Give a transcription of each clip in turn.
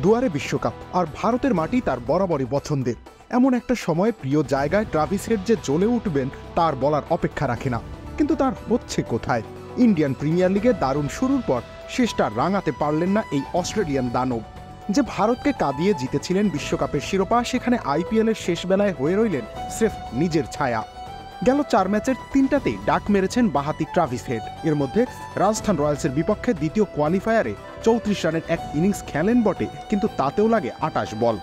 দুয়ারে বিশ্বকাপ আর ভারতের মাটি তার বরাবরই পছন্দের। এমন একটা সময়ে প্রিয় জায়গায় ট্রাভিস হেড যে জ্বলে উঠবেন তার বলার অপেক্ষা রাখে না। কিন্তু তার হচ্ছে কোথায়? ইন্ডিয়ান প্রিমিয়ার লিগে দারুণ শুরুর পর শেষটা রাঙাতে পারলেন না এই অস্ট্রেলিয়ান দানব। যে ভারতকে কাঁদিয়ে জিতেছিলেন বিশ্বকাপের শিরোপা, সেখানে আইপিএলের শেষ বেলায় হয়ে রইলেন স্রেফ নিজের ছায়া। গেল 4 ম্যাচের 3টাতেই ডাক মেরেছেন বাঁহাতি ট্রাভিস হেড। এর মধ্যে রাজস্থান রয়্যালসের বিপক্ষে দ্বিতীয় কোয়ালিফায়ারে 34 রানের এক ইনিংস খেলেন বটে, কিন্তু তাতেও লাগে 28 বল।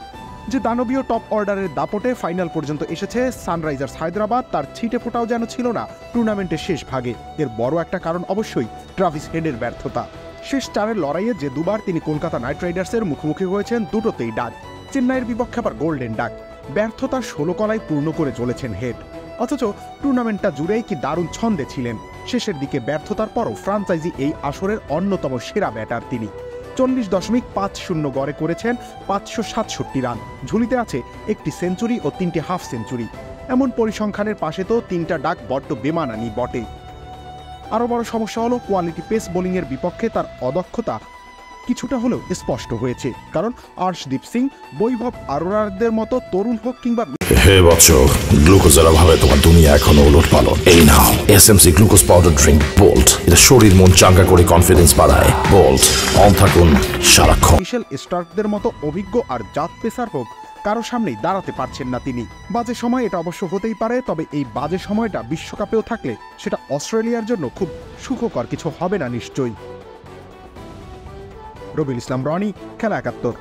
যে দানবীয় টপ অর্ডারের দাপটে ফাইনাল পর্যন্ত এসেছে সানরাইজার্স হায়দ্রাবাদ, তার ছিটে ফোটাও যেন ছিল না টুর্নামেন্টের শেষ ভাগে। এর বড় একটা কারণ অবশ্যই ট্রাভিস হেডের ব্যর্থতা। শেষ 4-এর লড়াইয়ে যে দুবার তিনি কলকাতা নাইট রাইডার্সের মুখোমুখি হয়েছেন, দুটোতেই ডাক। চেন্নাইয়ের বিপক্ষে আবার গোল্ডেন ডাক। ব্যর্থতার 16 কলায় পূর্ণ করে চলেছেন হেড। অথচ টুর্নামেন্টটা জুড়েই কি দারুণ ছন্দে ছিলেন। শেষের দিকে ব্যর্থতার পরও ফ্রাঞ্চাইজি এই আসরের অন্যতম সেরা ব্যাটার তিনি। 40.50 গড়ে করেছেন 567 রান। ঝুলিতে আছে একটি সেঞ্চুরি ও 3টি হাফ সেঞ্চুরি। এমন পরিসংখ্যানের পাশে তো 3টা ডাক বড্ড বেমানানি বটে। আরও বড় সমস্যা হলো কোয়ালিটি পেস বোলিংয়ের বিপক্ষে তার অদক্ষতা কিছুটা হলেও স্পষ্ট হয়েছে। কারণ আর্শদীপ সিং, বৈভব আরোরাদের মতো তরুণ হোক কিংবা হে বৎস, গ্লুকোজের অভাবে তোমার দুনিয়া এখনো ওলটপালট। এই নাও SMC glucose powder drink bolt. এটা শরীর মন চাঙ্গা করে কনফিডেন্স বাড়ায়। বোল্ট, অন থাকুন সারাক্ষণ। মিশেল স্টার্কদের মতো অভিজ্ঞ আর জাত পেসার হোক, কারো সামনেই দাঁড়াতে পারছেন না তিনি। বাজে সময় এটা অবশ্য হতেই পারে, তবে এই বাজে সময়টা বিশ্বকাপেও থাকলে সেটা অস্ট্রেলিয়ার জন্য খুব সুখকর কিছু হবে না নিশ্চয়ই। রবিউল ইসলাম রনি, খেলা 71।